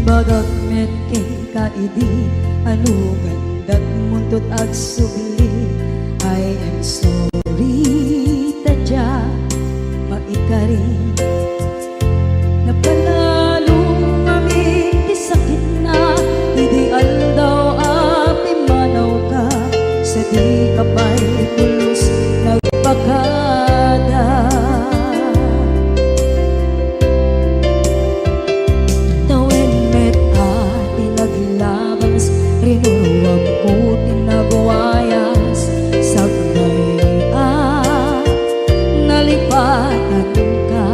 Bagag met kay kaidi anu gandat muntot ag subli. I am sorry tadya maikari napanalo amin di sakit na ideal daw api manaw ka sa di kapay pulos nagpakada. Rinuruwag ko tinagwayas sagnay nalipatan ka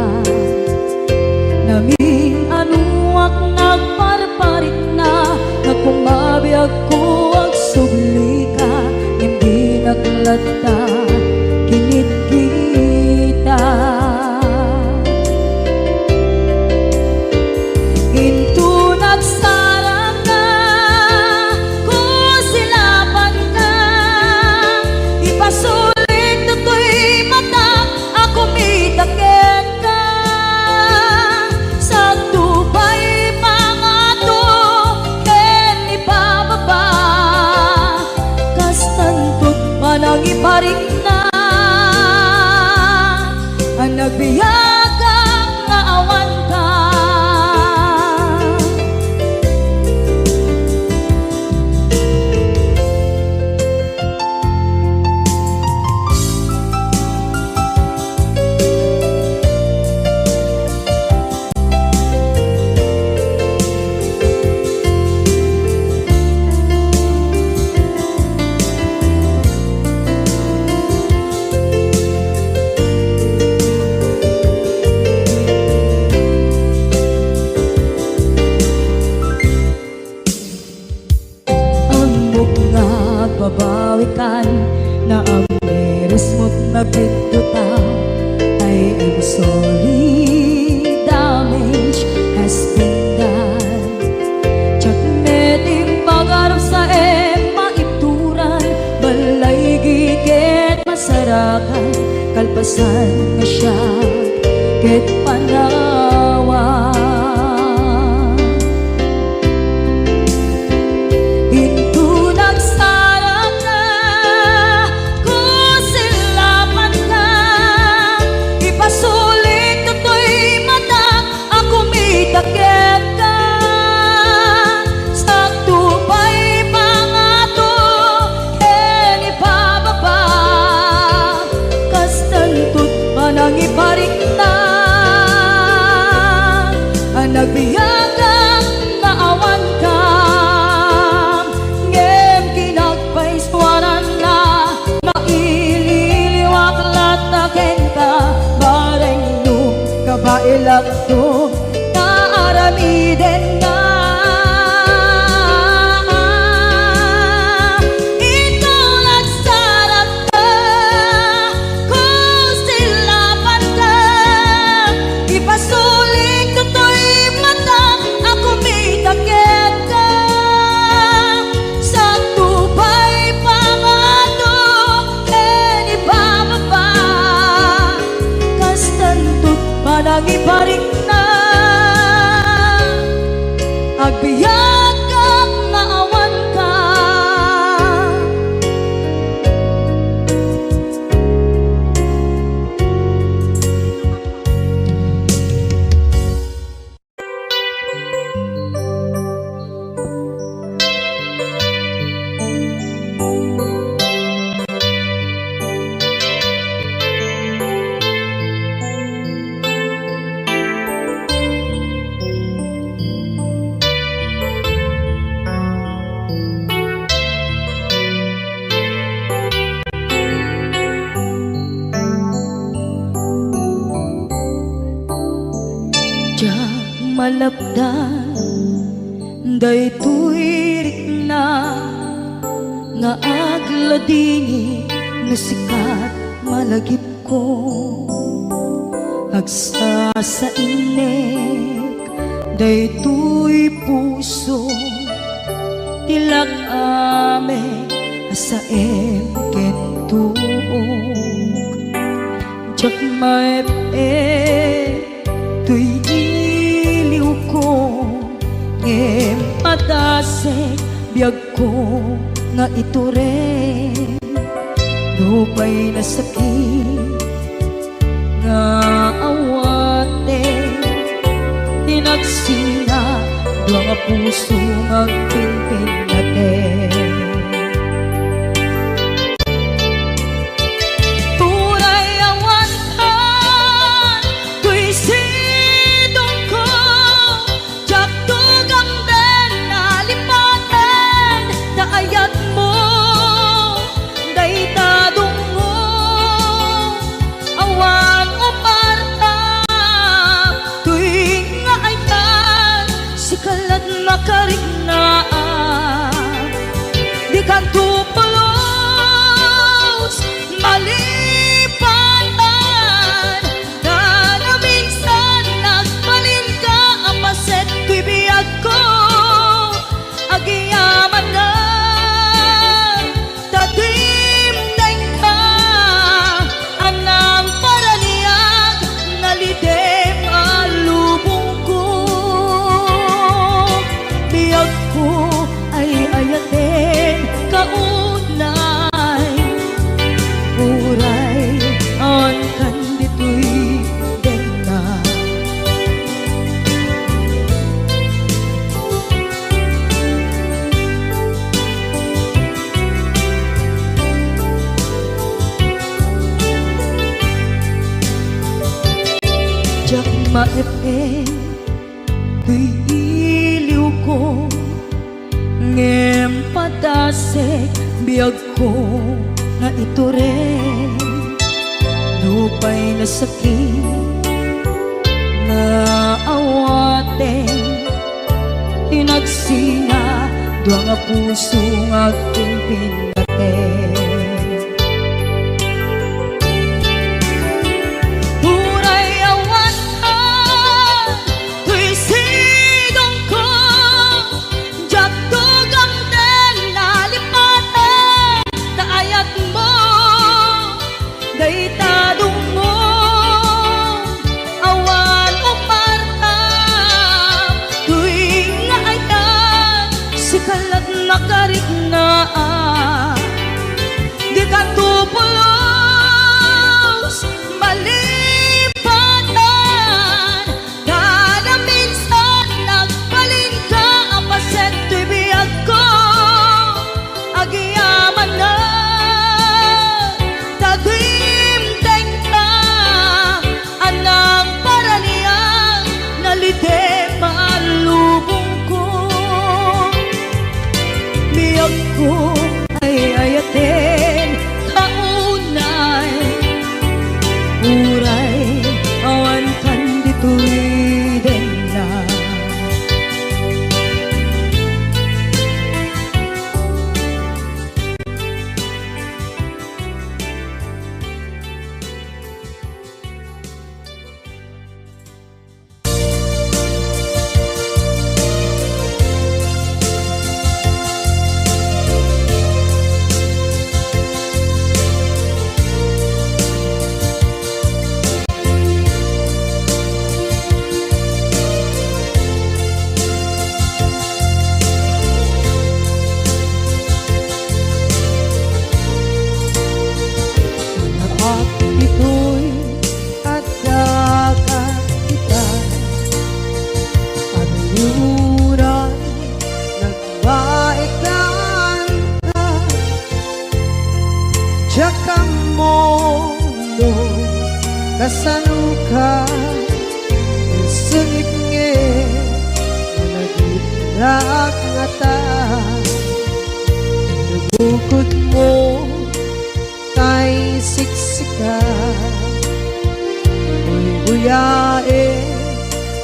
namin anuak nagparparit na nagkumabiyag ko ang subli ka hindi naglata kinit kita into nagsarang na pasulit to'y mata ako mitaken ka sa tubay mga to ken ipababa kastantot manang iparing na ang nagbiyagang nga awan ka. Babawikan na ang meres mo't nagpituta. I am sorry, damage has been done. Tsak meting pagarap sa maipturan balay gigit masarakan kalpasan na siya ket panawa. Takit ka sa tubay mga to ken ipababa kastantot manang iparing na ang nagbiyagang naawan ka ngem kinagpaiswanan na maililiwak lataken ka bareng no kabailak to aramiden na ito nagsarap ka kung silapan ka ipasulit to'y mata ako mitakit ka sa tubay pangado ken ipababa kastantot manang iparing na agbiyak kang naawan ka. Malapdan daytoy rikna nga agladini nga sikat malagip ko agsa sa inek daytoy puso tilak ame asaem ken tuog jak maep tuy iliw ko ngem padasek biyag ko nga ito rin lupay na sakit nga awate tinagsinga mga puso magpinpin natin. Makarinaan di kan tupulos malipatan na minsan nagbalin ka apaset bibiyag ko agiyaman na tadimdeng ka anang paraniyag nalidem alubong ko biyag ko ay ayatin kaunay uray on kan dito'y dena jak maepin tuy iliw ko ngem padasek biyag ko nga ito rin lupay na sakit na awaten tinagsinga dua nga puso nga pinpinaten. Makarinaan di kan tupulos malipatan na minsan nagbalin ka apaset biyag ko agiyaman na tagimdeng ka anang paraniyang nalidem alubong ko biyag ko ay ayatin kaunay uray awan kan dito'y dena ito'y agkakakitan Paniluran nagwaikan ka Diyan mo no kasanuka Sungit nge Managitrak nga ta Nabukod mo tay siksika buyae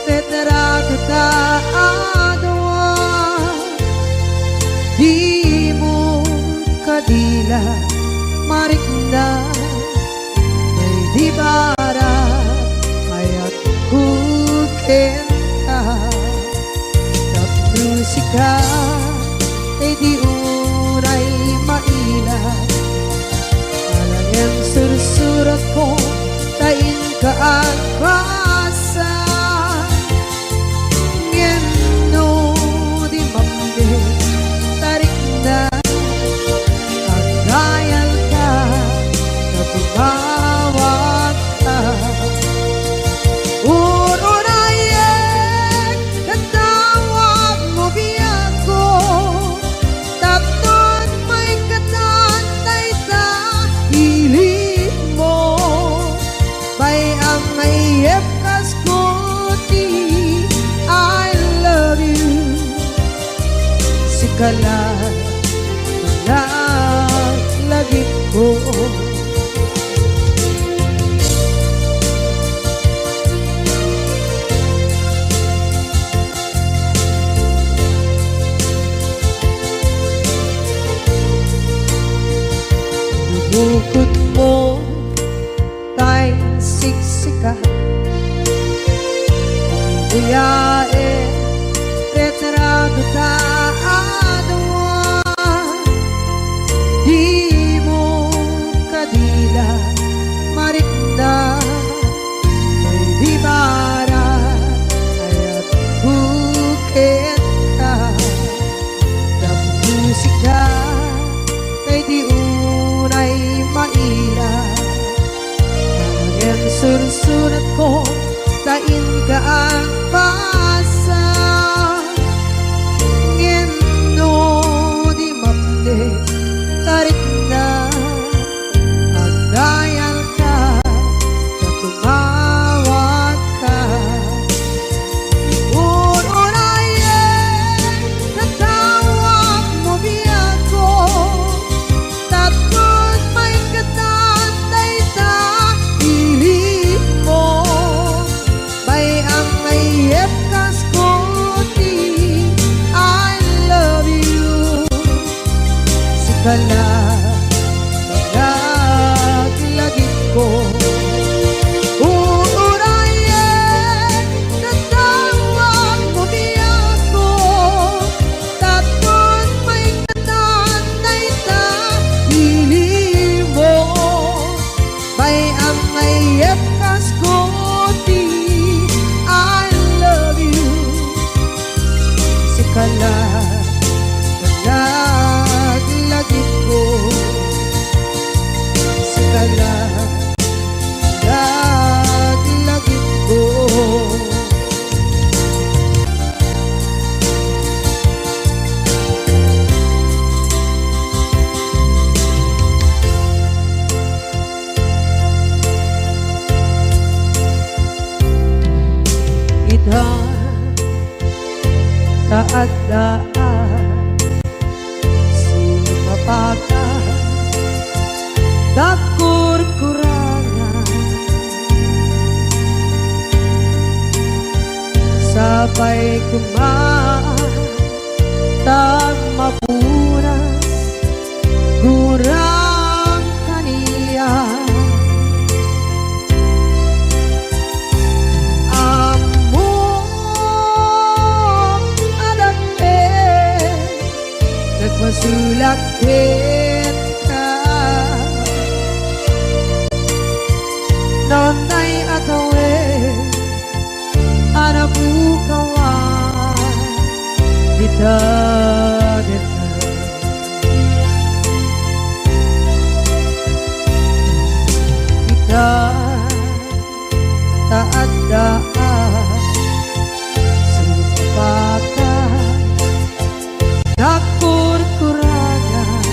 tetrato ta adwa di mo kadila marikna may di bara ayat kukenta tapusika ay di uray maila yang sursurat ko tain kaagpasan ngeno kalat lagi ko. Bukod mo kay siksika, uyae retrado ta adawa, di mo kadila marikna ay di bara ayat bukit ka na musika kay di unay maila. Ang sursurat ko tain ka ang pasa, ngeno di mapde tarik na ang dayal ka na tumawag ka. Unayen natawag mo biyako, tapos may katantay ta ilit mo. May ang mayep kas koti, I love you. Sikala lagi ko. Uurayen natawag mo biyako, tapos may katanay ta hili mo. May ang mayep kas koti, I love you. Sikala lagi ko. Sikala lagi ko. Ita taat daan sumapaka dakur-kurangan, sabay kumaan tag mapunas gurang kaniya. Nagmasulakit ka nonday akawe anabukawan kita deta. Kita taat daan sumpakan dakur-kurangan,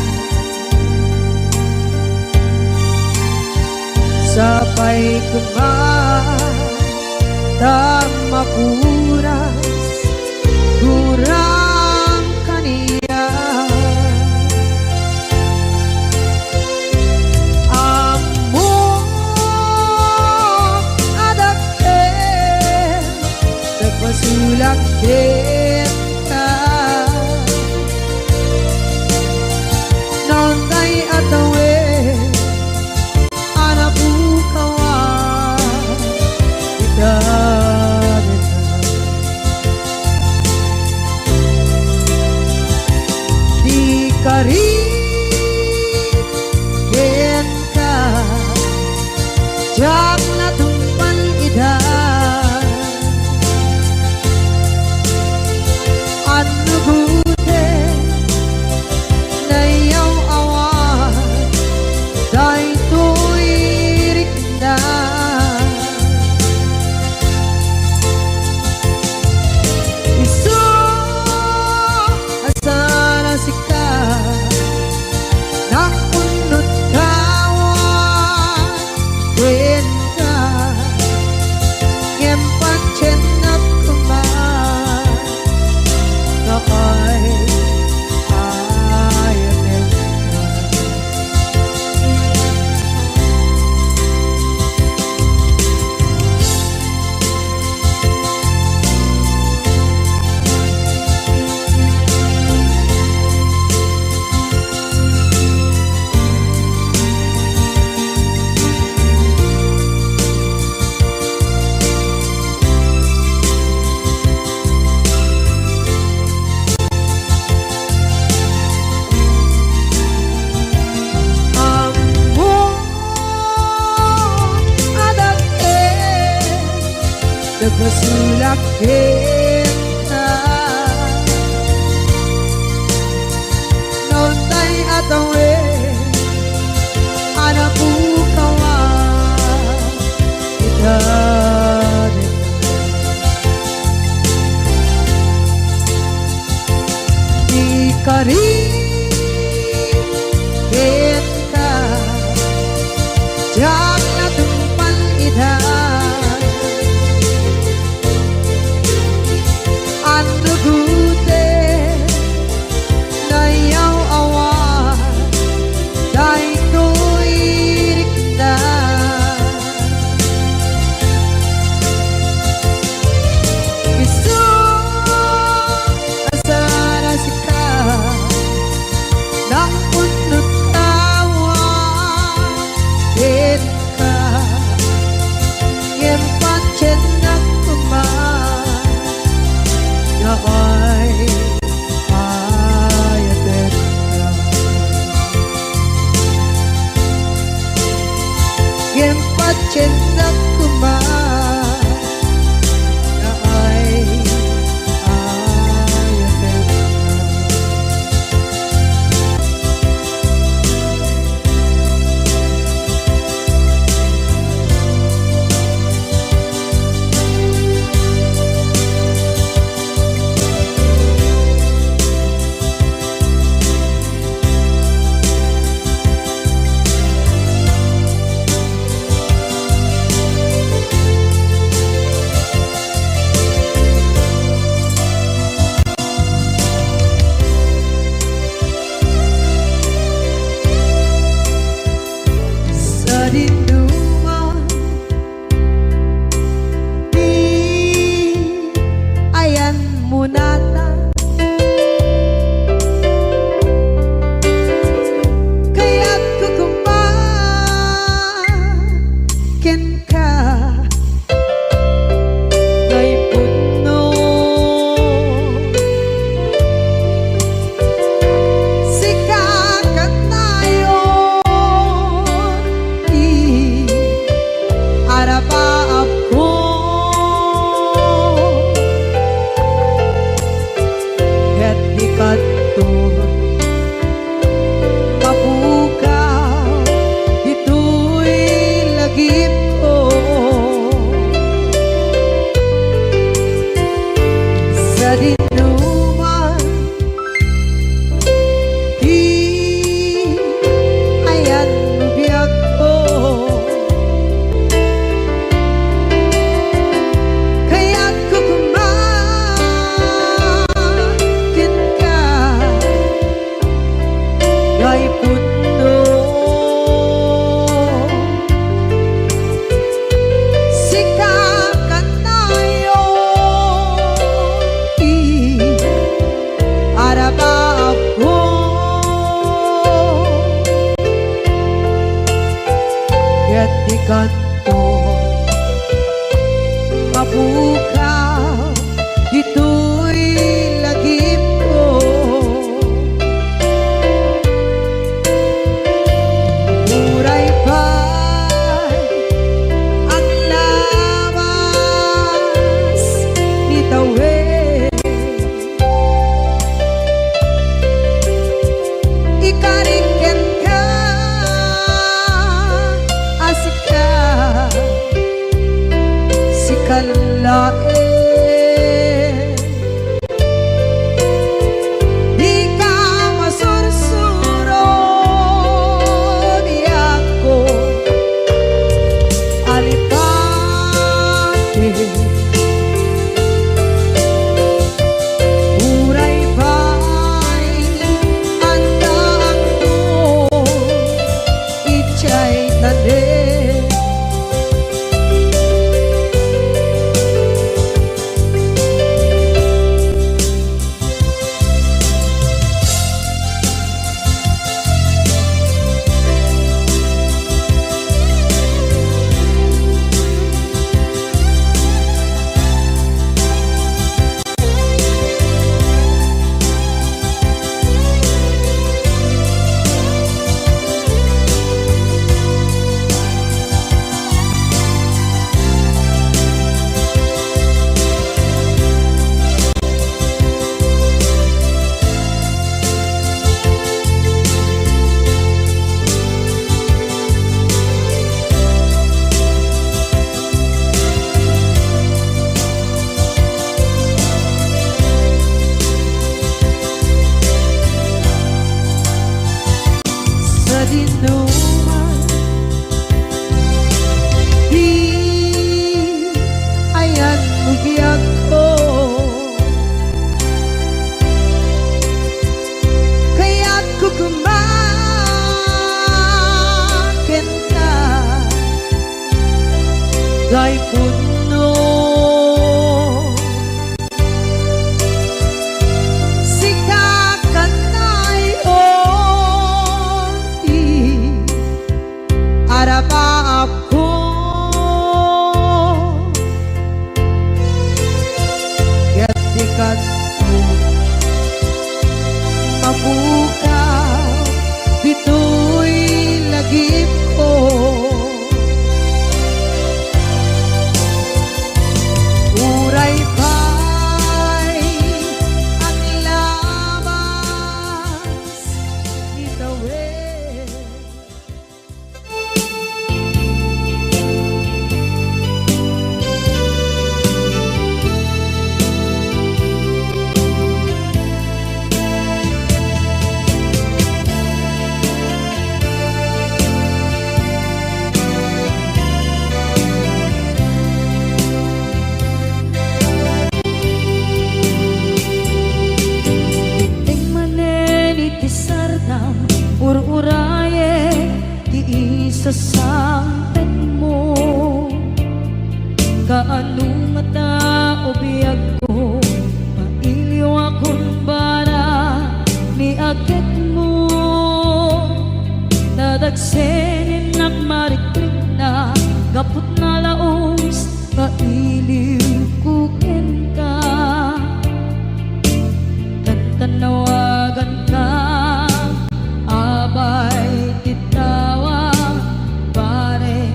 sabay kumaan dan mapuras gurang kaniya. Amo adake nagmasulakit ka nonday atawe anabukawan kita deta. Di karin ka jak na tumpan idan ano gute na yaw awan day tuirik na. Isu asana sika Sarigin ka Diyak na tumpan idan Ando gute Na yaw awan Dahil ko'y rikna Gusto asara sika Nang punot tawa Kita Yang pancen ng kuman Na ay ayatin ka Yang pancen ng kuman Na ay ayatin ka Sa dinduman Di ayan mo nata Kaya't kukumakin ka Ngay puno Sikakat tayo Arapaap ko Ket dikadto mapukaw Dito'y lagip ko Sa dinuman Di ayan biyag ko Kaya't kukumakin ka Ngay puno Sikakat tayo Arapaap ko Ket dikadto mapukaw Dito'y lagip ko Muray pa'y ang lawas ni Tawe Ikariken ka asika kadto mabukaw dito'y lagip ko. Uray pa'y ang labas itawid. Ur-uraye di isa sampet mo kaanong mata o biyag ko mailiw akong bara ni agit mo nadagsenin nakmarikrik na gapot na laos mailiw kukin ka tantanawagan ka abay titawa pare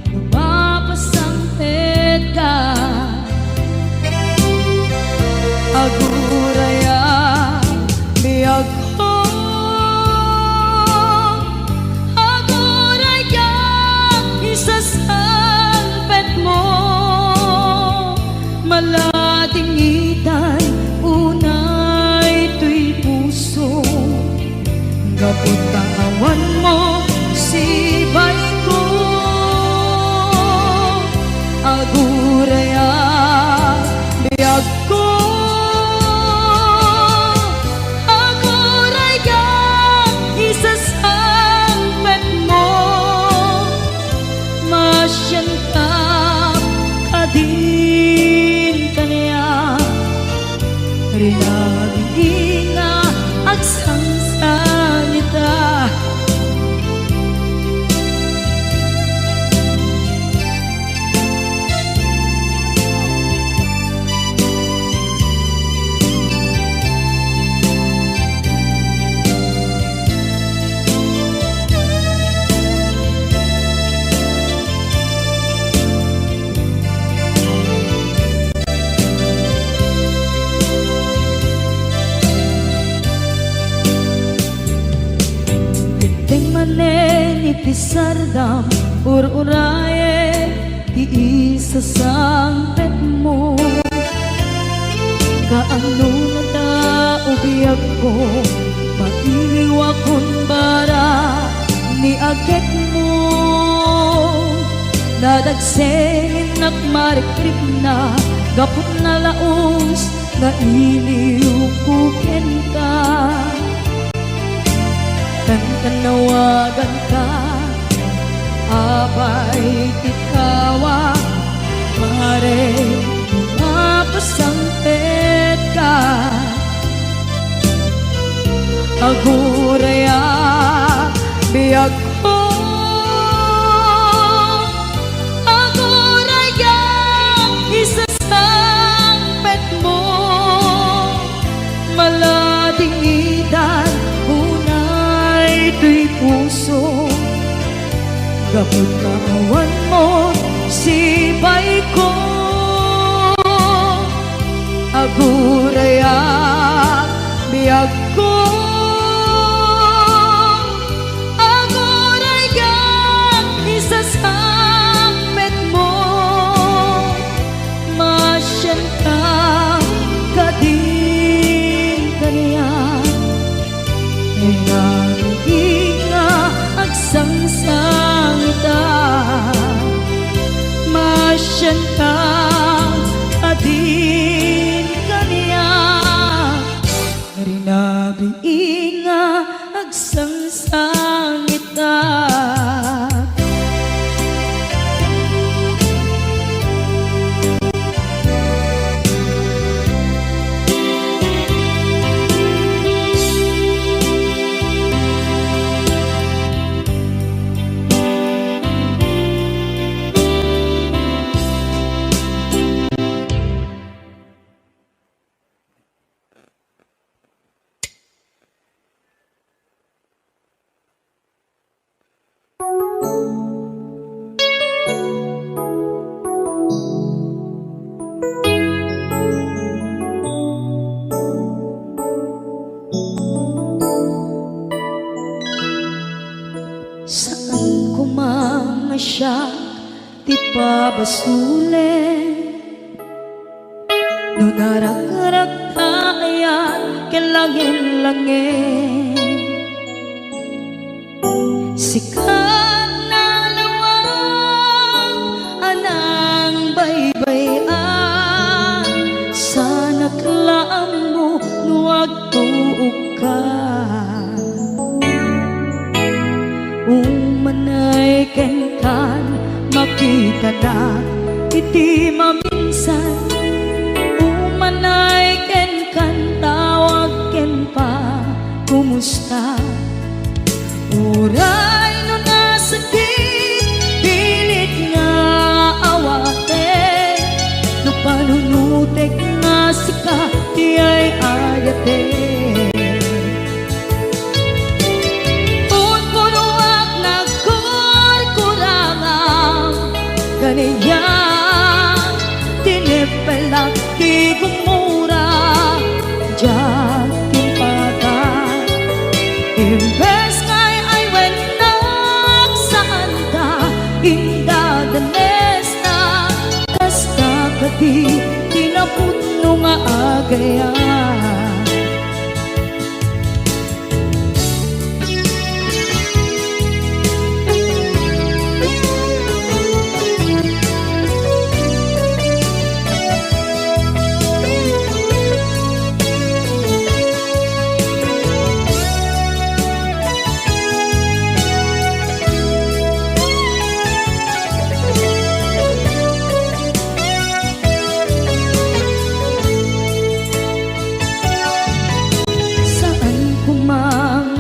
lumapasangpet ka aguraya biyag ko aguraya isasangpet mo malating itay unay tuy puso kapot kawan mo sibay ko aguraya biyag ko aguraya isasangpet mo masyan ka kadin kaniya rinaging nga agsangsan ita Itisardam ur-uraye di isa sangpet mo kaano na ubiyag ko mailiw akong bara ni agit mo nadagsenin nakmarikrik na gapot na laos na iliw kukin ka tanawagan ka abay tikawa pare mapasangpet ka aguraya biyag ko aguraya isasangpet mo malading idan ito'y puso gapot kawan mo sibay ko aguraya biyag ko aguraya isasangpet mo masyan ka kadin kaniya agsangsang ita masyan ka adin kaniya rinabi nga agsangsang ita siya ti pabasulen. No narak-rak ayan kelangin-langin, sikat na lawag anang baybayan, sana klaam mo nuwag tuog ka. Umanay ken kan makita na iti maminsan, umanay ken kan tawag ken pa kumusta. Uray no nasakit pilit nga awate, no panunutek nga sika di ay ayate. Kaniya tinipelak di gumura diyan timpagan. Imbes kay ay wenak saan ka inda danes na, kasta kadi tinaputno nga agayan.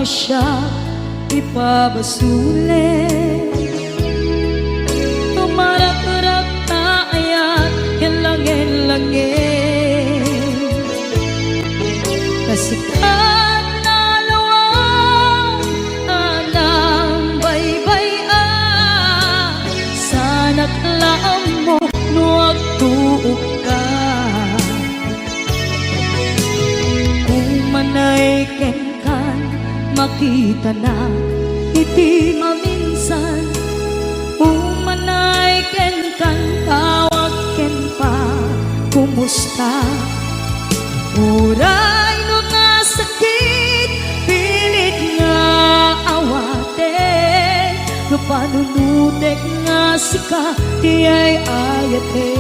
Siya ipabasulen, tumarak-rak na ayan kelangin-langin, kasikat na lawang anang baybayan, sana klaam mo nuwag tuog ka. Umanay ken makita na iti maminsan, umanay ken kan tawag ken pa kumusta. Uray no nasakit pilit nga awate, no panunutek nga sika di ay ayate.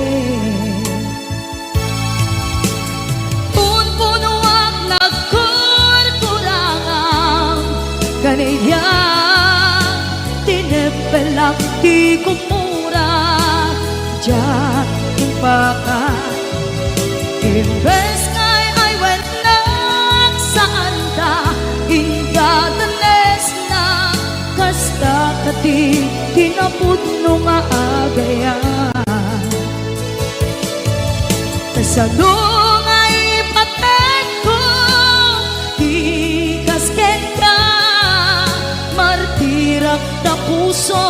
Kaniya tinipelak di kumura diyan timpakan. Imbes kay ay wenak saan ta inda danes na, kasta kati tinaputno nga agayan. Kasano nga ipatek ko di kasken ka, martirak na puso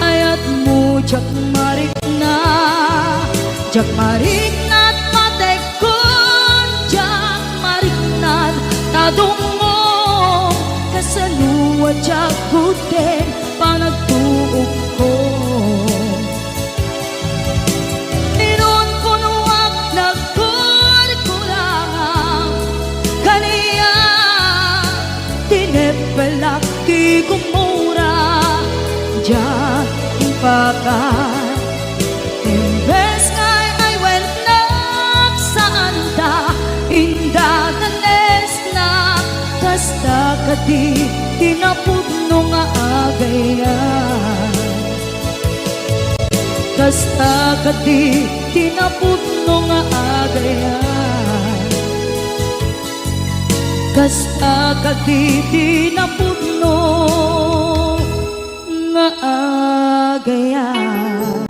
ayat mo jak marik na, jak marik na't matekon, jak marik na't tadong mo, kasaluwa jak kuten panagtuog ko. Inon ko nuwag nagkurkurangan, kaniya tinipelak di kumura diyan timpakan. Imbes kay ay wenak saan ta inda danes na, kasta kadi tinapudno nga agayan. Kasta kadi tinapudno nga agayan, kasta kadi tinapudno nga agayan.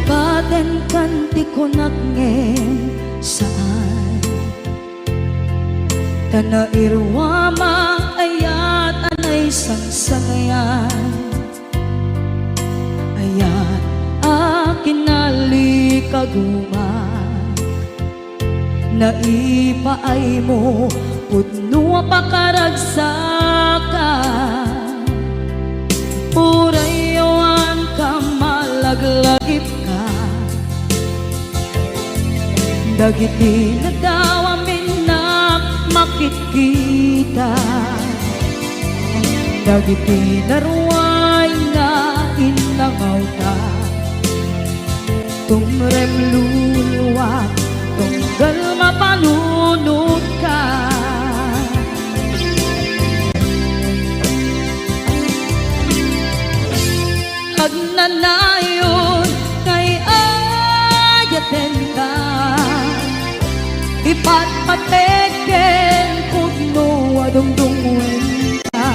Baten kanti ko nakngem saan Tanairwama ayat anay sangsangayan Ayat akin nalikaguma Naipaay mo pudno pakaragsakan Urayawan ka malaglagip ka Dagiti na daw amin na makikita Dagiti na ruway na inangaw ta Tumrem luluwat tunggal mapanunod ka Hagnanayon kay ayaten ka Ipatpateken pudno adungdungwen ka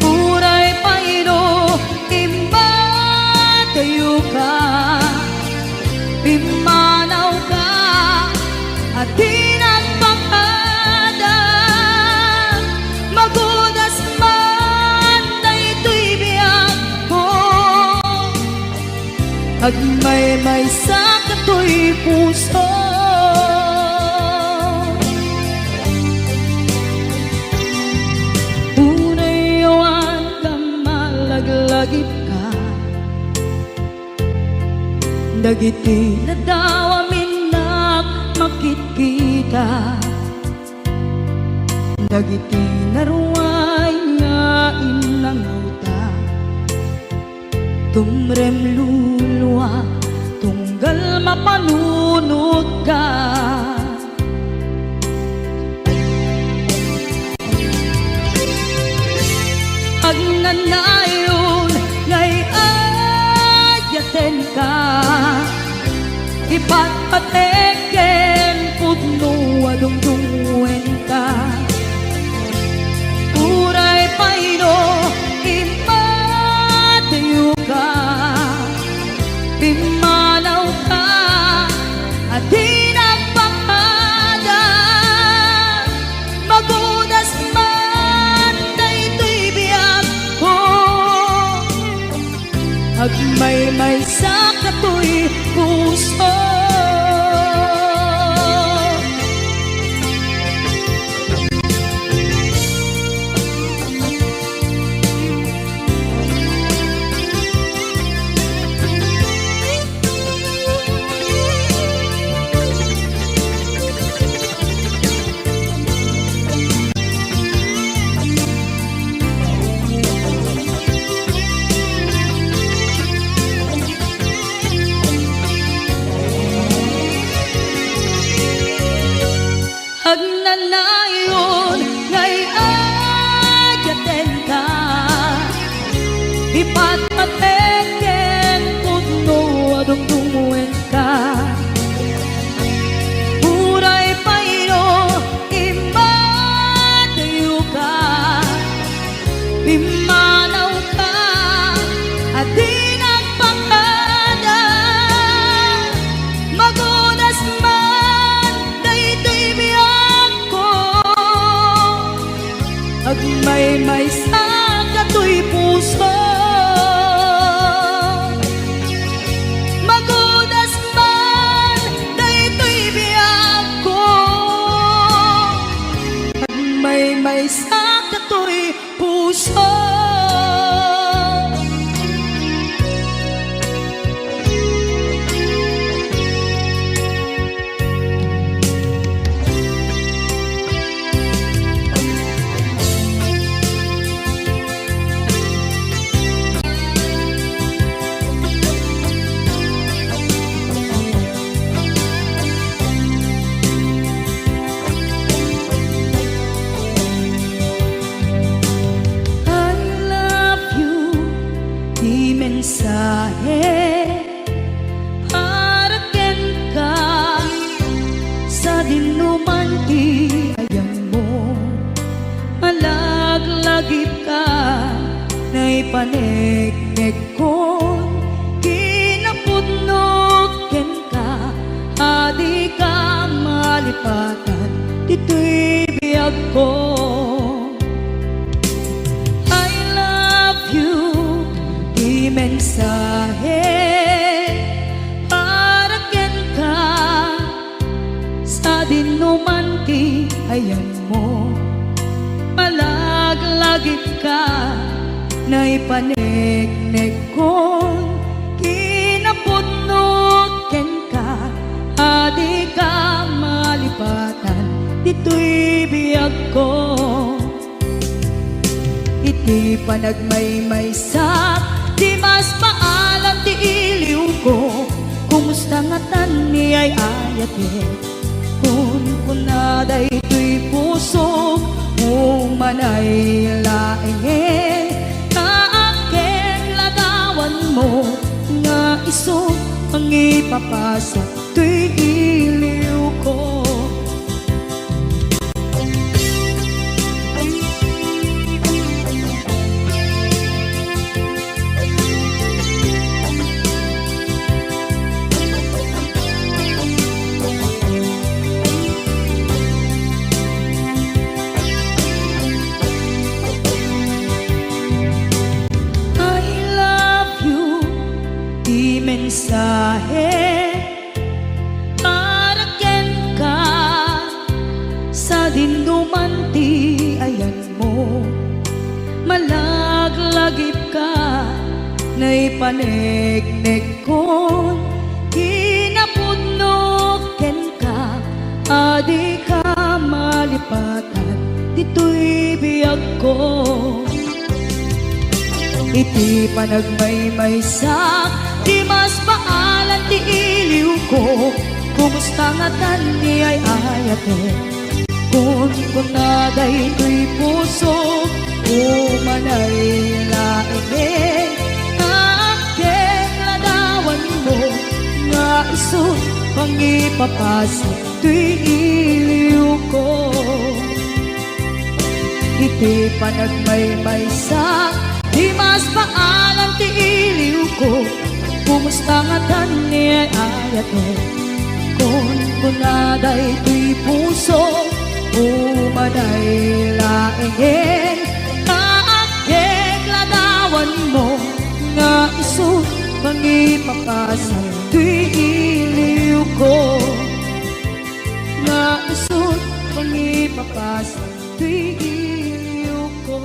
Uray payro imbatayo ka Pimanaw ka at di nagpakada Magudas man na ito'y biyak ko Agmay-may sa kato'y puso Unayawan ka malaglagip ka Dagiti na daw amin na makikita Dagiti na ruway nga inangaw ta Tumrem luluwa tunggal mapanunod ka Hagnanayon ngay ayaten ka Ipatpateken pudno adungdungwen ka Uray payno impatayo ka Pimanaw ka at di nagpakada Magudas man na ito'y biyak ko Agmay-may sa kato'y puso Hagnanayon ngay ayaten ka Ipatpateken pudno adungdungwen ka Uray payno imbatayo ka Pimanaw ka at di nagpakada Magudas man na ito'y biyak ko Agmay-may sa kato'y puso Magudas man na ito'y biyak ko Agmay-may sa kato'y puso mensahe para ken ka sa dinuman ti ayang mo malaglagip ka na ipaneknek ko ayan mo. Malaglagip ka na ipanegnek kong kinapunuken ka. Adi ka malipatan, dito'y biyag ko. Iti panagmaymaysak, di mas maalam ti iliw ko. Kumusta nga tan ni ay ayate, kun kunaday to'y puso kung manay laingen. Kaaken ladawan mo nga iso ang ipapasa to'y iliw ko. Mensahe para ken ka sa dindumanti ayan mo. Malaglagip ka na ipanegnek kon kinapunuken ka. Adi ka malipatan, dito'y biyag ko. Iti panagmaymaysak, di mas paalan ti iliw ko. Kumusta nga tan ni ay ayate, kun kunaday to'y puso umanay laingen. Kaaken ladawan mo nga iso pang ipapasa to'y iliw ko. Iti panagmaymaysak, di mas paalam ti iliw ko. Kumusta nga tan ni ay ayate, kun kunaday to'y puso umanay laingen. Kaaken ladawan mo nga iso pang ipapasa to'y iliw ko. Nga iso pang ipapasa to'y iliw ko.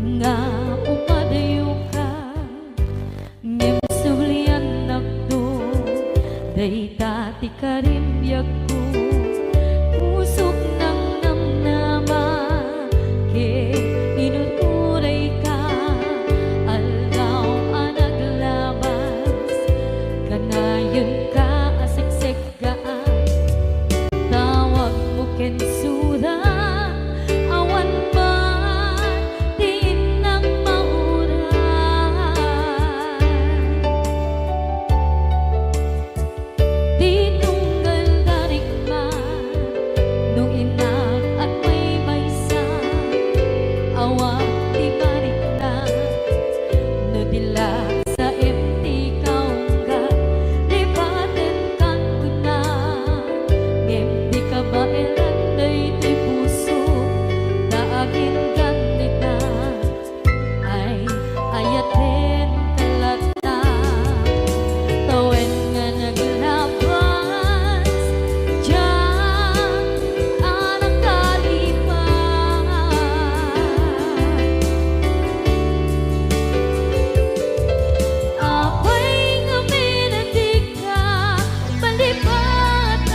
nga upadayo ka ngem sublian nakdo day tati karimbyak ko pusok ng namnama ke inuturay ka aldaw anaglabas kanayon ka asiksik gaan tawag mo kensuda awan man din ng mauran di tunggal darigman nung inak at may maysa awang di marikna no dila sa empty kaungga lipaten kan kuna ngem di ka ba elanday di puso daagin ganita ay ayaten kalata tawen nga naglabas diyan anak kalipan apay nga minatig ka palipatan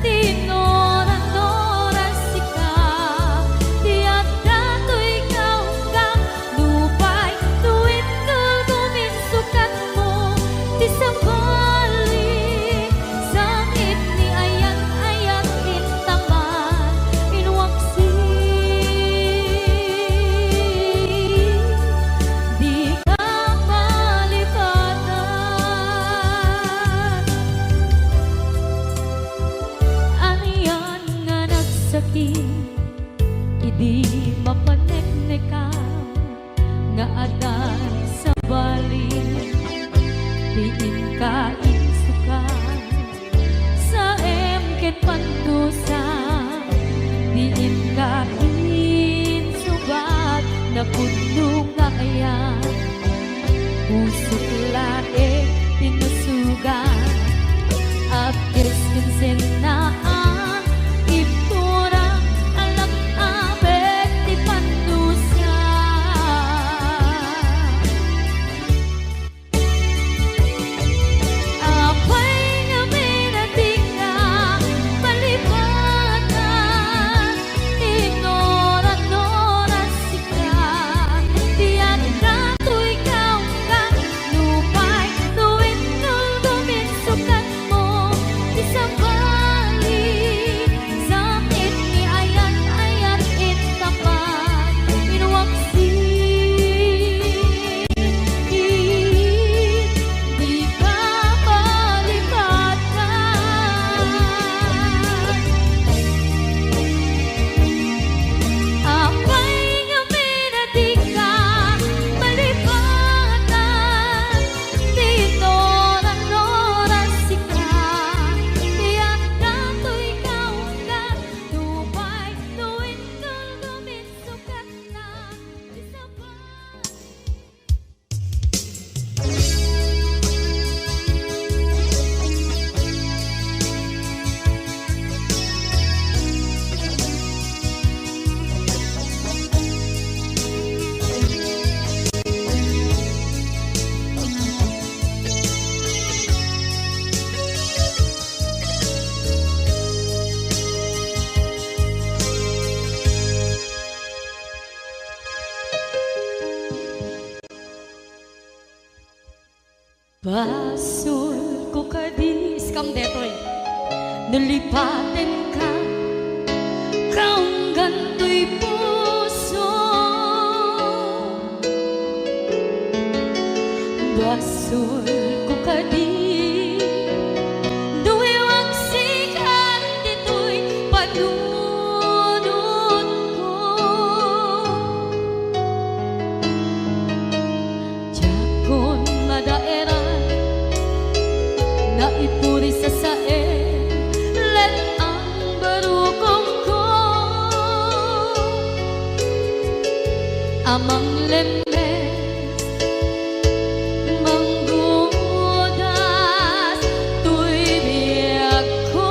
tinoran-noran sika tiyak dato'y kaungga lupay tuwid kal guminsukat mo ti sabali sakit ni ayan-ayan intaman inwaksi di ka malipatan aniyan nga nagsakit idi mapaneknekan nga adan sa bali diin ka insukan sa emket pandusa diin ka insubat na puno nga ayan pusok lae tinusugan apkes kinsenaan ipturang alam abet ti pandusa apay nga minatig ka palipatan tinoran-noran sika tiyak dato'y kaungga lupay tuwid kal guminsukat mo ti sabali sakit ni ayan-ayan intaman inwaksi di ka malipatan apay nga minatig ka malipatan tinoran-noran sika tiyak dato'y kaungga lupay tuwid kal guminsukat na ti sabali Basul ko kadis kam detoy nalipaten ka kaunggan to'y puso basul ko kadis duwewang sikan dito'y panunod ko jakon madaeran na ipuri sa saen let ang barukong ko amang lemes manggudas tuy biyak ko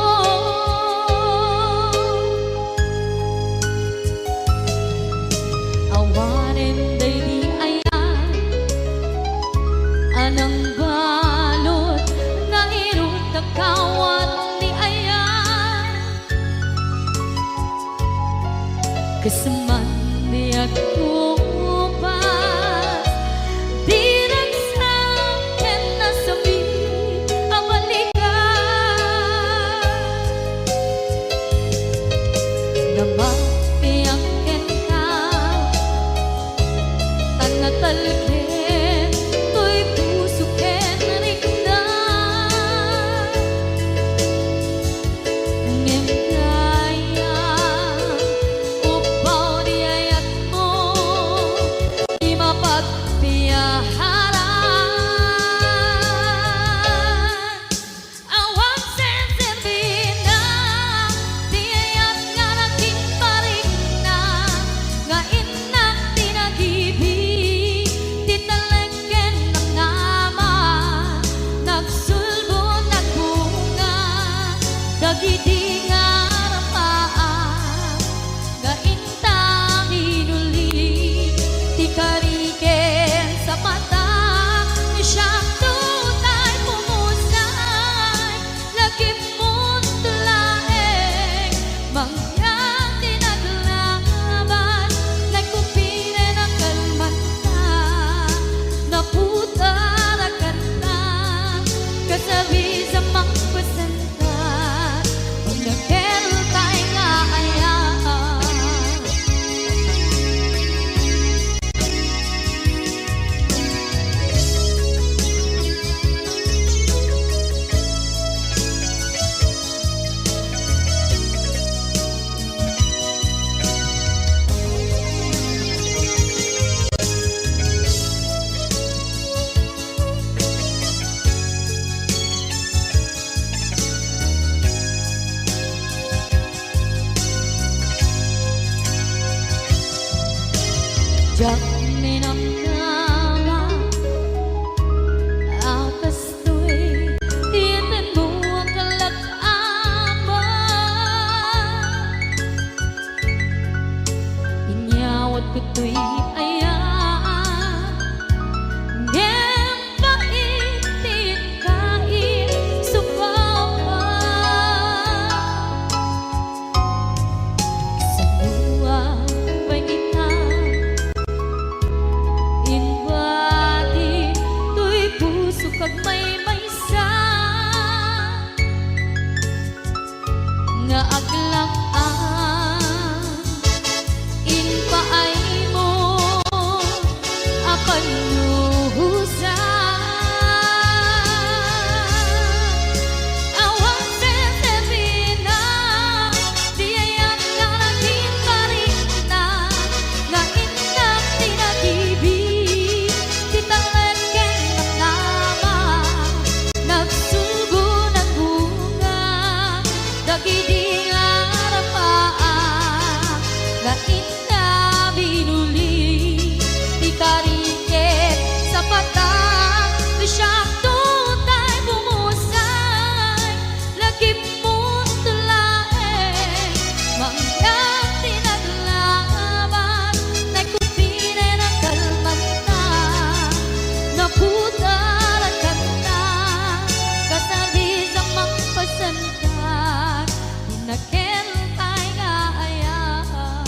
awan talken, to'y puso ken rikna. Ngem kaya upaw di ayat mo, di mapagpiyaharan. Awang senserbina, di ayat nga naging parigna, nga inak tinagibig, titalengken ng naman, nagsulbo nagbunga, dagidi nga rapaan, nga intang inuli, ti kariken sa mata, ni siyang tunay pumusay, lagip mo't tulaeng, mangyang tinaglaban, nagkupine ng kalmanta, naputa na kanta, kasabi sa mga pasantan, kung nagkeltay nga ayaan. Jak minamnama, akas to'y tiyan mo ang kalak-ama. Inyawat ko to'y ayaan, ngem paitin kain subawa. Sa luwa pangitang inwati, to'y puso kag may maysa, nga aglang-an, inpaay mo, apan nuhusa. Awang senserbina, di ayat nga naging parigna, nga inak tinagibig, titalengken ng naman, nagsulgo ng bunga, dagidi nga rapaan, nga ina binuli, di kariket sa patang, di siyang tunay bumusay, lagip mo't tulaeng, mangyang tinaglaban, nagkupine ng kalmanta, naputa ang kanta, kasabi sa mga pasantan, dinakentay nga ayaan,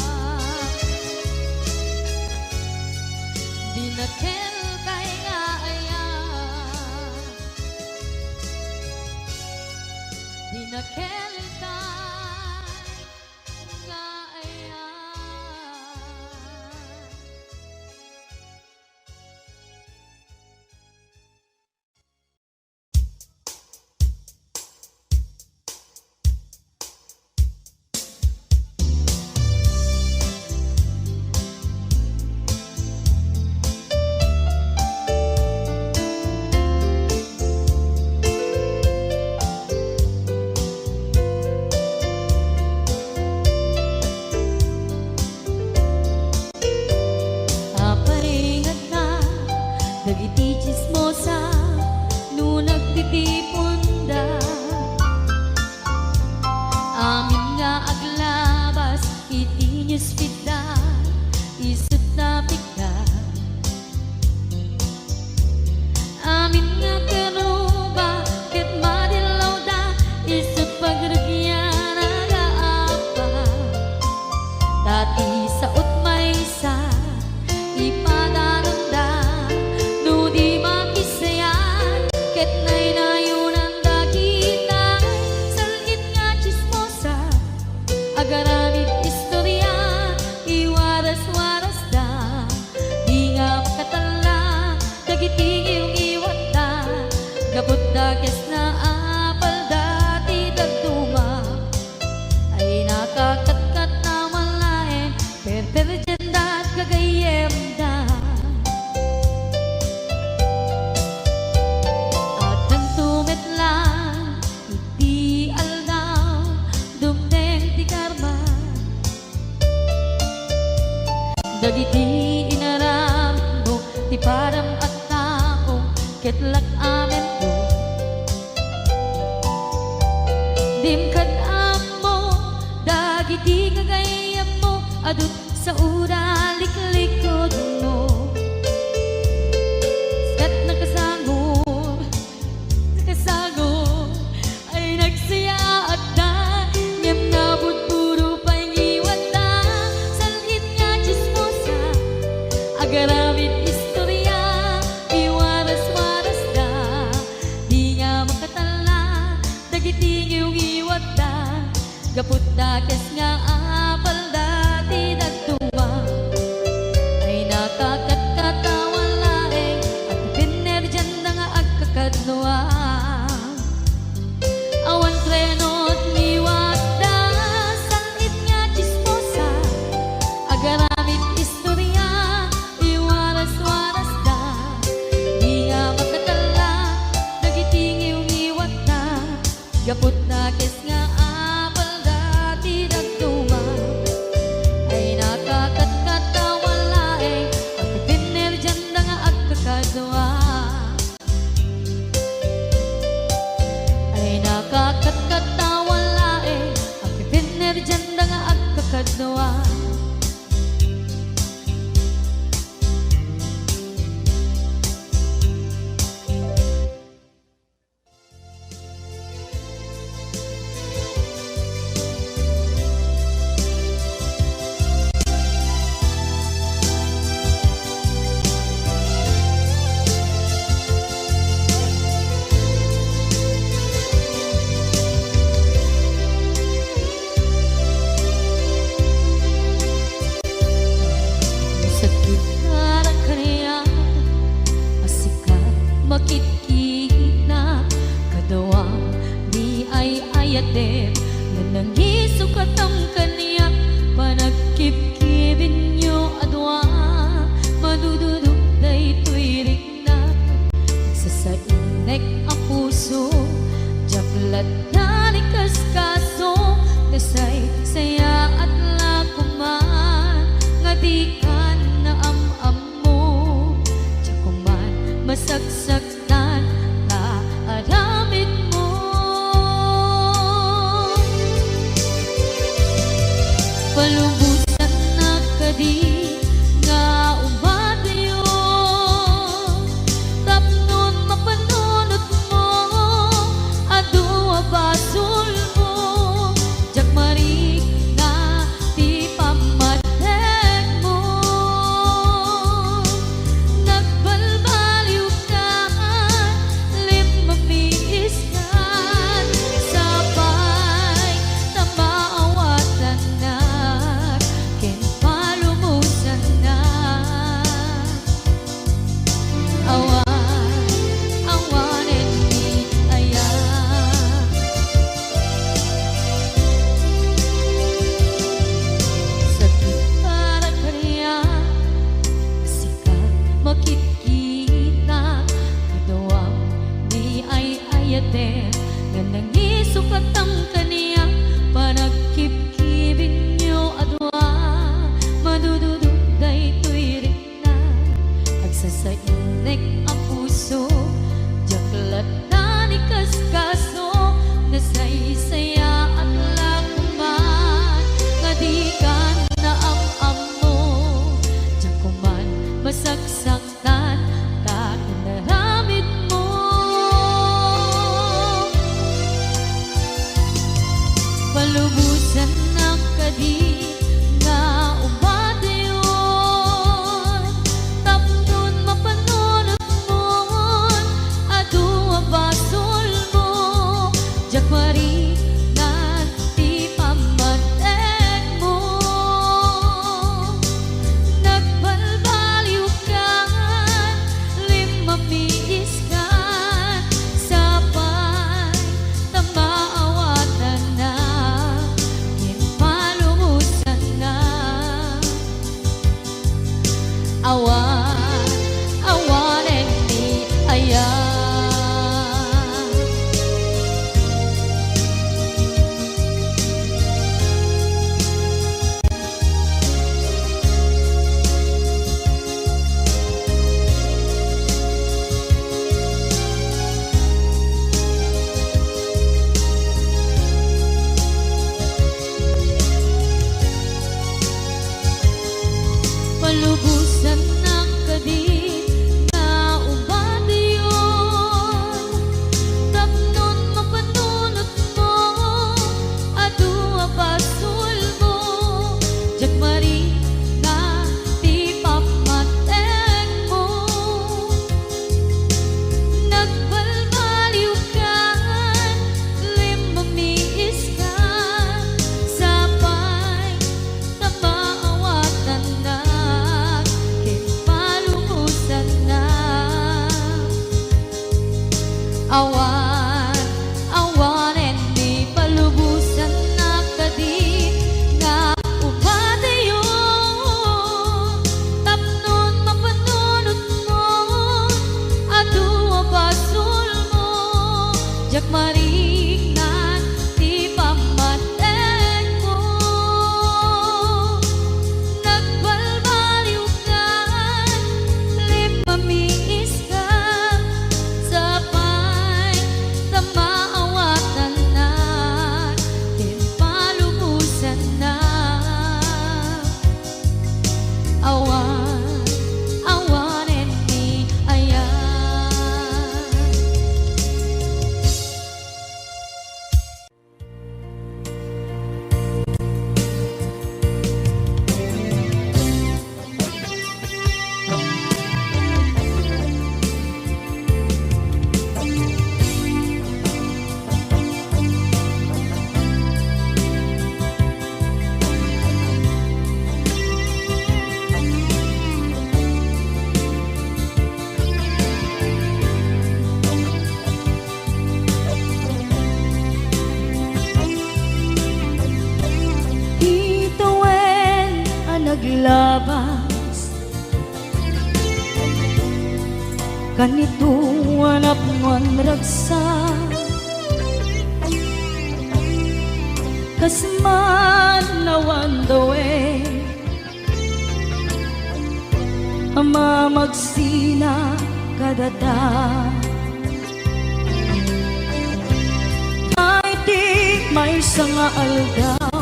dinakentay nga ayaan, dinakentay nga ayaan. lak amen mo. Dimkad amo dagiti kagayam mo adut sa ura liklikod mo. Kat nakasangor ay nagsaya at da niyam nabot puro pangiwat da salhit nga chismosa agaramit istorya iwaras-waras da di nga makatala dagiti iwat da gaput da kes nga apal dati nagtuwa ay nakakatkatawa laeng at pinerjan na nga agkakadnoa awan trenot niwat da sangit nga chismosa agaramit istorya iwaras-waras da di nga makatala nagitingiw niwat da gaput na kes nga apal dati nagtuwa ay nakakatkatawa laeng at pinerjan na nga agkakadwa ay nakakatkatawa laeng at pinerjan na nga agkakadwa. Sakit na kaniya asikat makikita kadawang di ay ayatem na nangisukat ang kaniya panagkipkibin nyo adwa madududog na ito'y na sa sainek ang puso jaklat na nikaskaso nasay saya at lakuman nga di ka na am mo jakuman masagsaktan ka aramid mo palubusan na kadi nga umadayo tapnon mapanunot mo adua basul mo jakmarik na ti pamatek mo nagbalbaliw ka lim mamiis ka sabay na maawatan na ken palumusan na awanen ni aya sakit para kaniya sikat makikita kadawang di ay ayaten nga nangisukat ang kaniya panagkipkibin nyo adwa madududog da ito'y na agsasainek ang puso jaklat na nikaskaso nasaysaya at lakuman nga di ka na am mo jakuman masagsaktan ka kinaramid mo palubusan ng kadi nga ubadayon tapnon mapanunot mo adua basol mo jakmari na ti pamatek mo nagbalbaliw ka labas kanito anak mon ragsa kasman nawan dawe ama magsina kadata ay di may sanga aldaw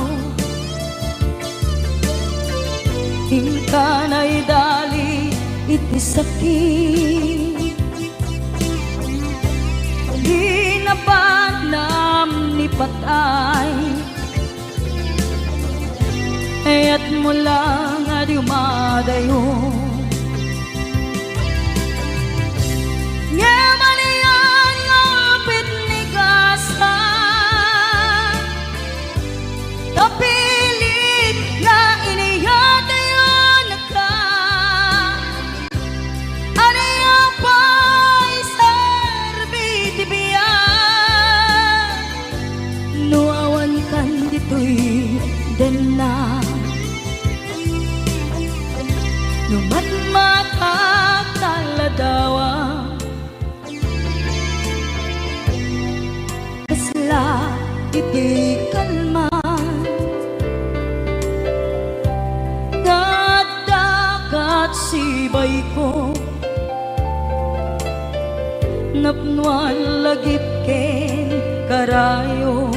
hingkanay dali iti sakit di napanam ni patay ayat mo lang adi umadayo Nyamanian ngapit ni gasa kapilit na iniyatayon ka aniya pa'y serbiti biya nuawan kan dito'y dena numan makataladawa kasla iti kalman ngadakat sibay ko napnuan lagip ken karayo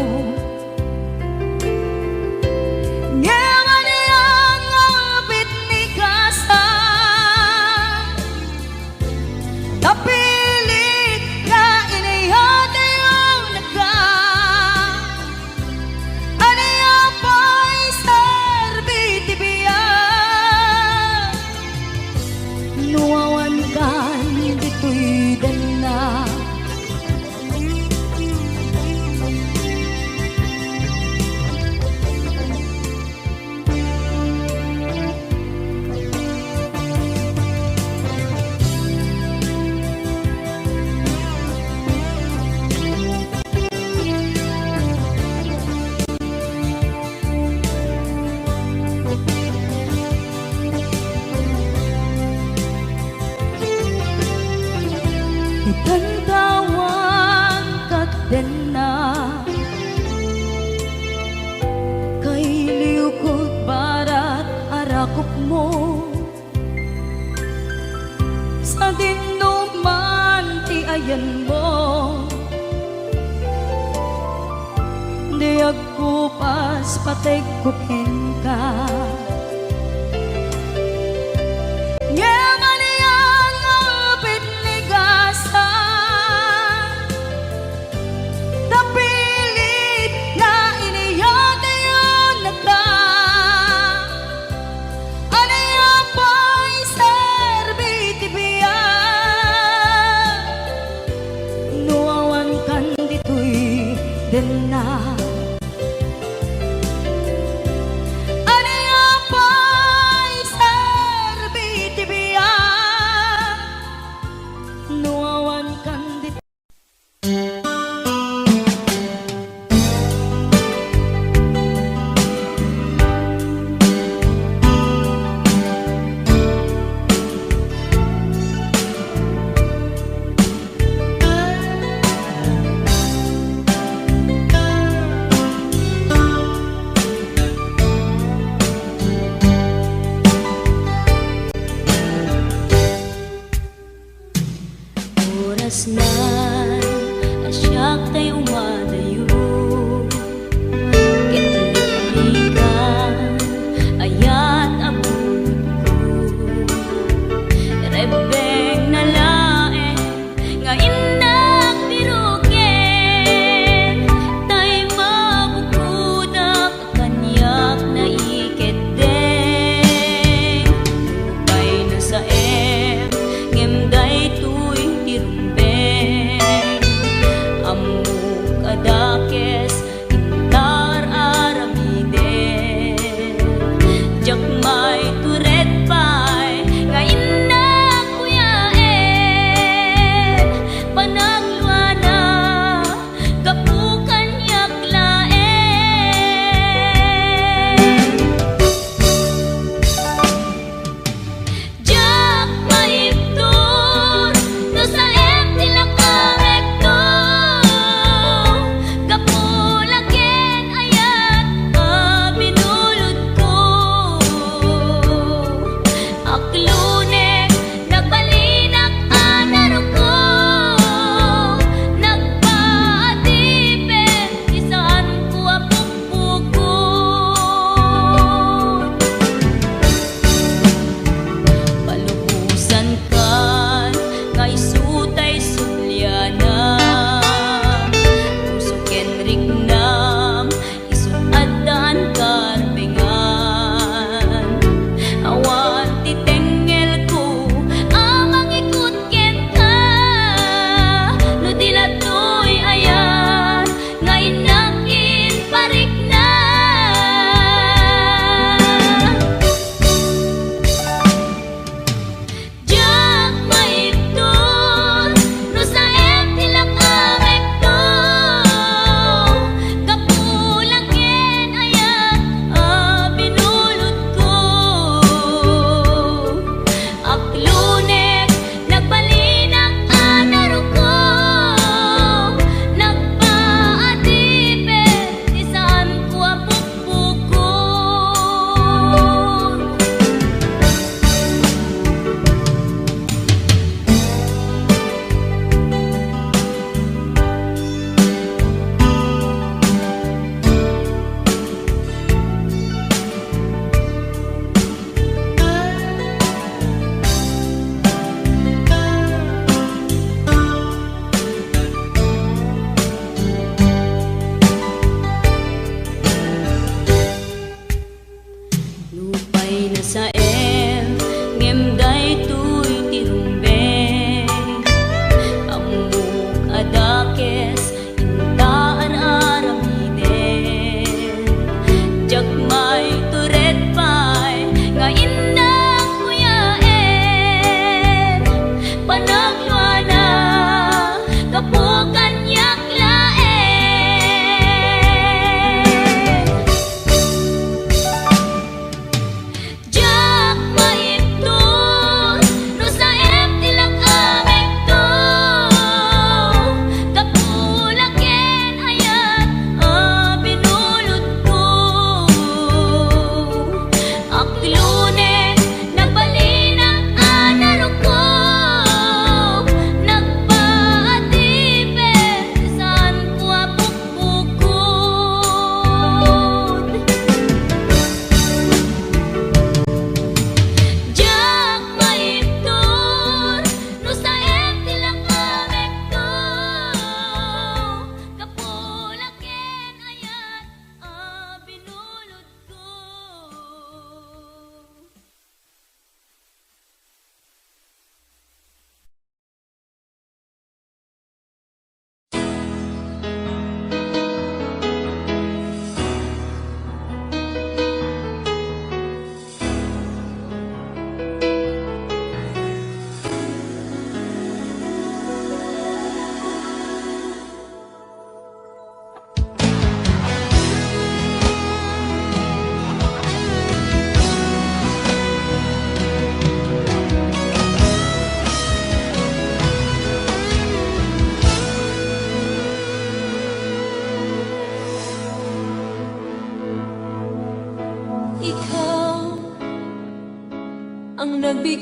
Itantawan kadena kay liukod barat arakop mo sa dinuman ti ayan mo di agkupas patay kupin ka dena aniya pa'y serbiti biya nuawan kan dit Nan asyak tayo umadayo Kitalikan ayat abun ko Rebeng na lae nga inak birukin Tay mabukudak kanyak na iketeng Lupay na sa ngimday tuy tirumbe amuk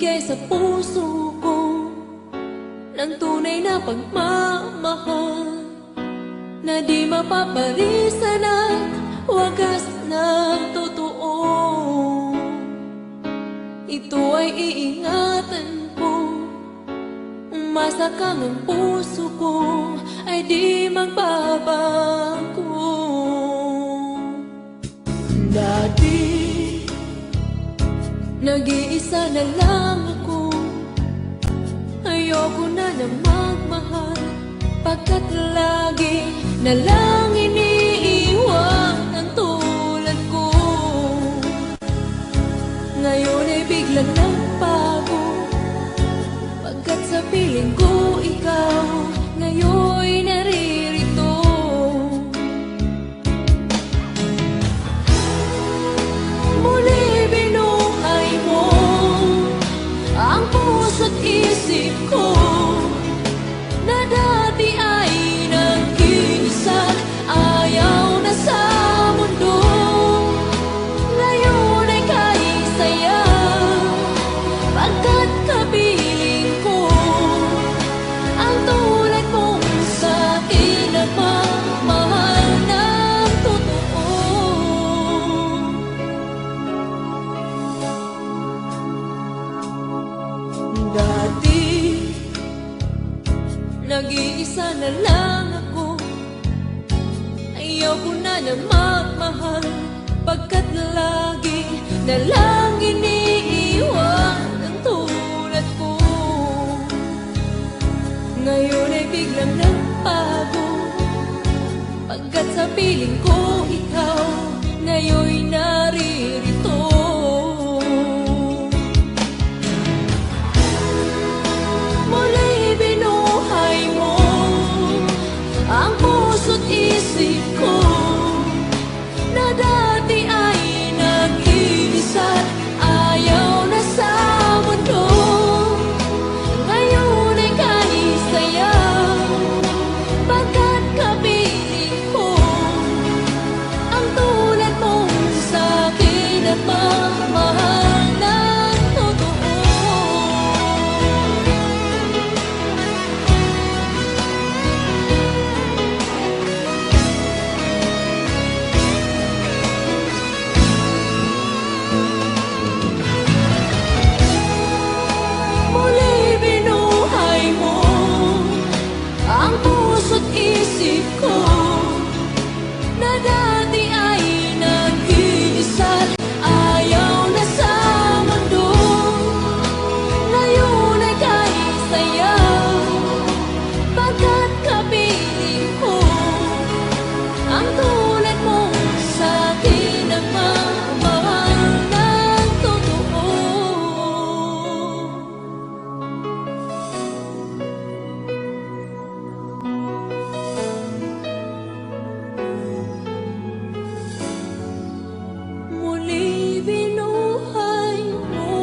Nagbigay sa puso ko ng tunay na pagmamahal na di mapaparisan at wagas na totoo. Ito ay iingatan ko, umasa kang ang puso ko ay di magbabago. Dati nag-iisa na lang ako, ayoko na magmahal, pagkat lagi na lang iniiwan ang tulad ko. Ngayon ay biglang nagbago, pagkat sa piling ko ikaw ngayon'y naririto. Muli binuhay mo ang puso't isip ko na dati ay nag-iisa, ayaw na sa mundo. Ngayon ay kahit saya, pagkat kapiling ko ang tulad mong sa'kin nagmamahal ng totoo. Dati nag-iisa na lang ako, ayaw ko na magmahal, pagkat lagi na lang iniiwan ang tulad ko. Ngayon ay biglang nagbago, pagkat sa piling ko ikaw ngayon'y naririto. Muli binuhay mo ang puso't isip ko na dati ay nag-iisa, ayaw na sa mundo. Ngayon ay kahit saya, pagkat kapiling ko ang tulad mong sa'kin at magmahal ng totoo. Muli binuhay mo ang puso't isip ko na dati ay nag-iisa, ayaw na sa mundo. Ngayon ay kahit saya, pagkat kapiling ko ang tulad mong sa'kin nagmamahal ng totoo. Muli binuhay mo.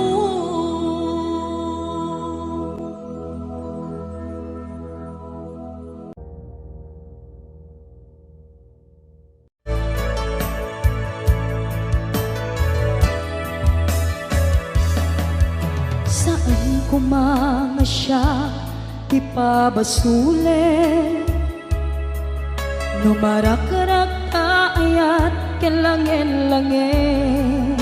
Saan ko mga siya ipabasulit? Numarak-rak ayat kelangin-langin,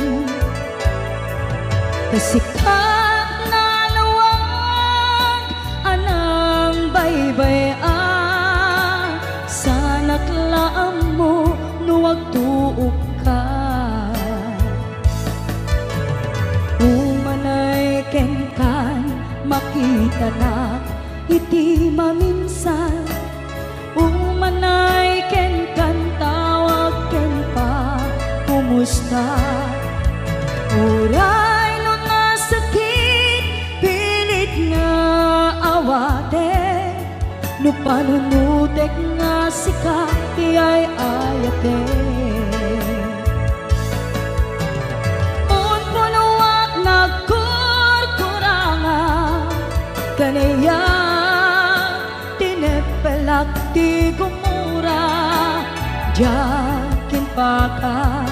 kasikat na lawag anang baybayan, sanak laam mo nuwag tuok ka. Umanay kenkan makita na iti maminsan, umanay kenkan tawag ken pa kumusta. Uray no nga sakit pilit nga awate, no panunutek nga sika iyay ayate. Unpunuak nagkurkuranga kanaya tinepelak ti gumura, jakin paka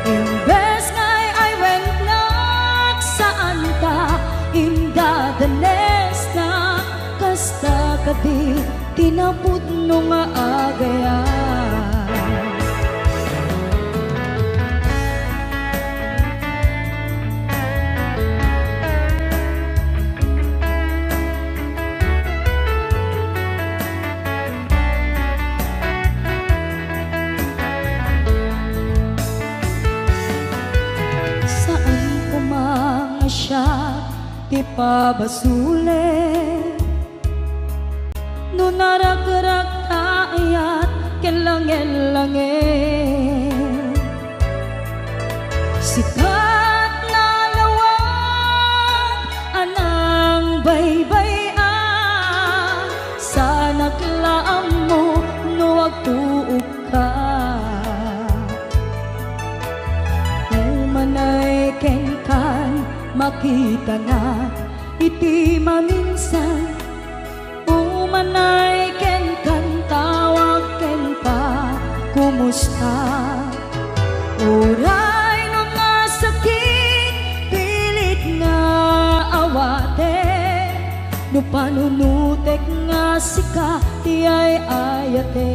imbes ngay ay weng nagsaan ta indadanes na kasta kadi tinapudno nga agayan. Saan ko mga siya di pabasuli, no naragrak taayat kelangin-langin. Sikat na lawag anang baybayan, sa naglaam mo no agtuog ka. Umanay ken kan makita na iti maminsan, umanay ken kan tawag ken pa kumusta. Uray no nga sakit pilit nga awate, no panunutek nga sika ti ay ayate.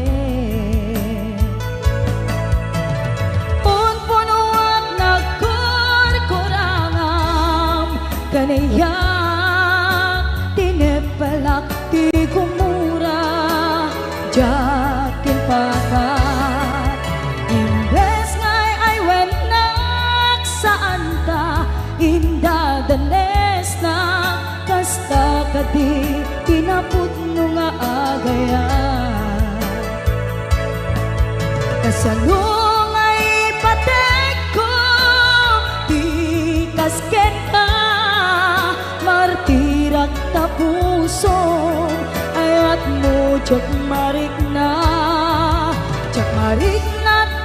Kanayak tinepelak ti kumura jakin pakat, imbes ngay ay wenak saan ta indadanes na kasta kadi tinapudno nga agayan. Kasanong ay patek ko di kasket ka, martirak tapuso ayat mo jak marik na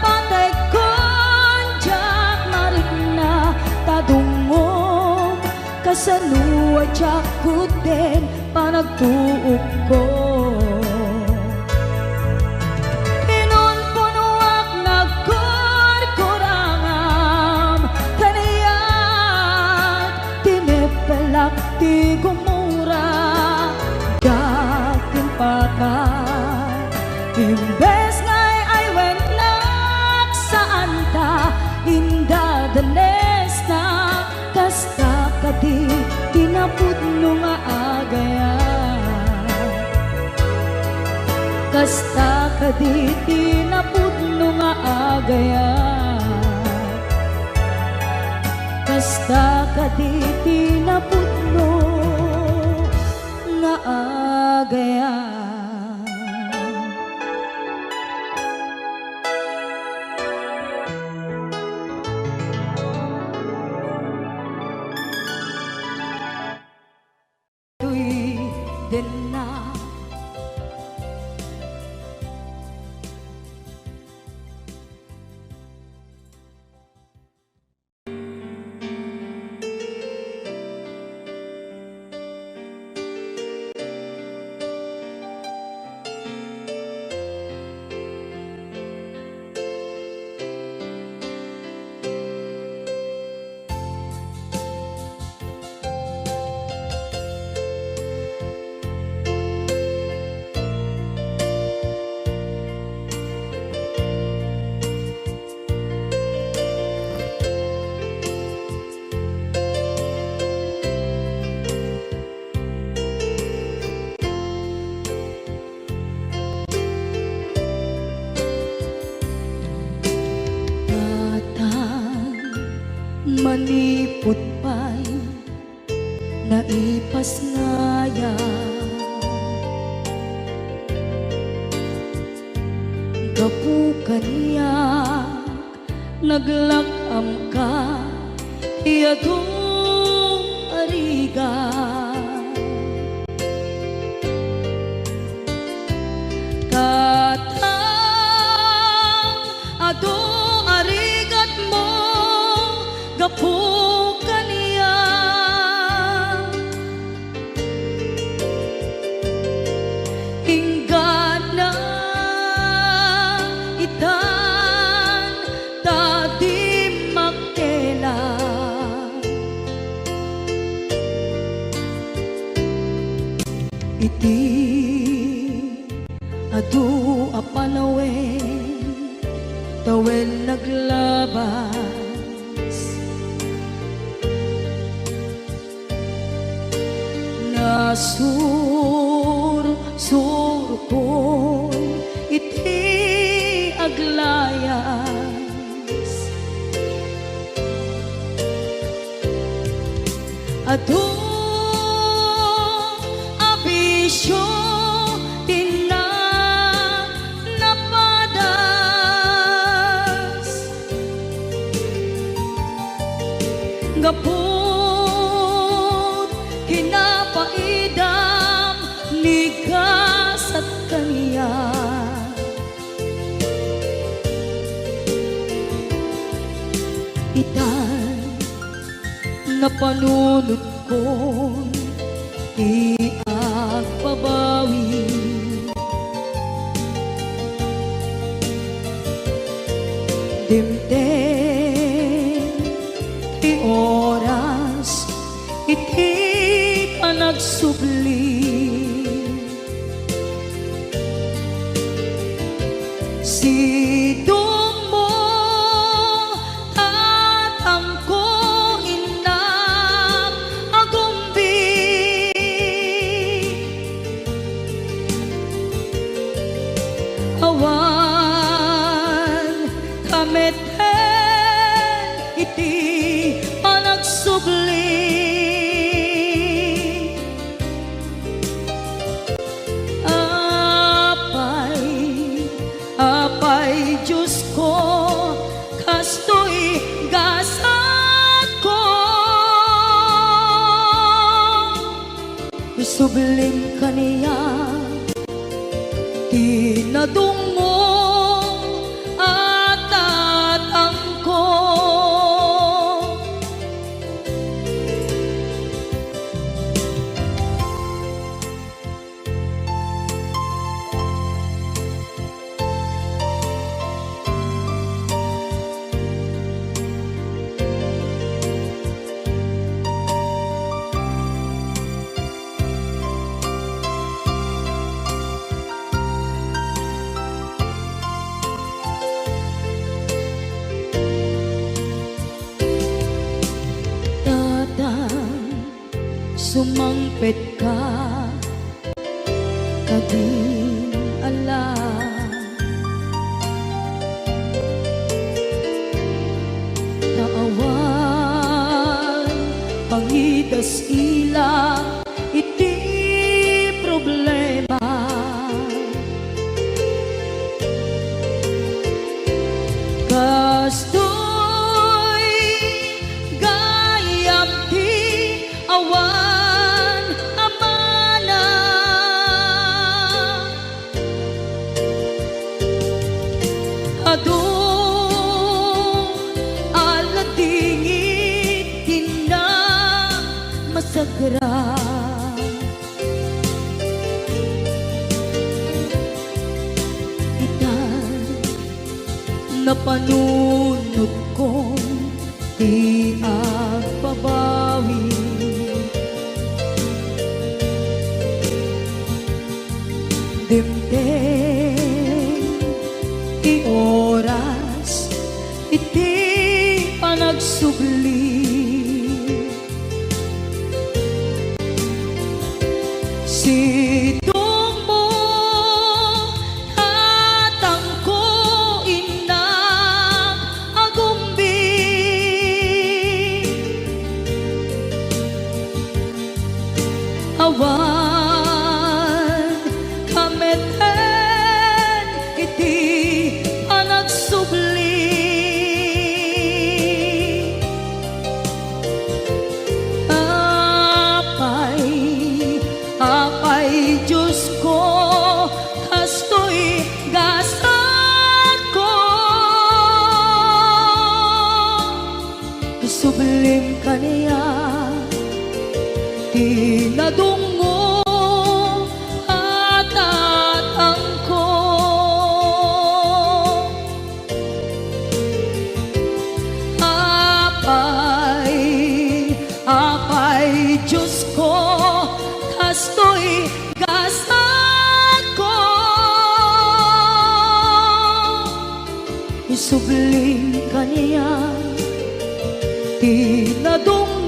patay kon jak marik na tadungom kasanua jak kuden panagtuog ko. Pinon punuak nagkurkurangam kanayat tinepelak ti gumura dakin pakat, imbes ngay ay wenak saan ta indadanes na kasta kadi tinapudno nga agayan. Kasta kadi tinapudno nga agayan. Kasta kadi tinapudno nga agayan. Tuy din na manipot pa'y naipas ngaya, gapukan niya naglakam ka iyadong ariga. Katang ado arigat mo gapukan niya, hingga na itan tadi makela. iti adu apanawen tawen naglabas nasur ko iti aglayas adu abisyo gapot kinapaidam nigas at kaniya itan napanunod ko di agpabawi dimten ti oras iti ka nagsubli sidong mo tatangko inam agumbi awan kameten iti panagsubli apay Diyos ko kastoy gasat ko isubling kaniya tinadungo at tatangko sumangpet ka kading ala naawan pangidas ila iti problema kastoy gayam ti awan adu aladingit tina masagra itan napanunod ko di agpabawi dimten ti oras iti panagsubli sidong mo tatangko inam agumbi awan kameten iti panagsubli apay Diyos ko kastoy gasat ko isublim kaniya tinadungo at tatangko apay Diyos ko kastoy subling kaniya tinadong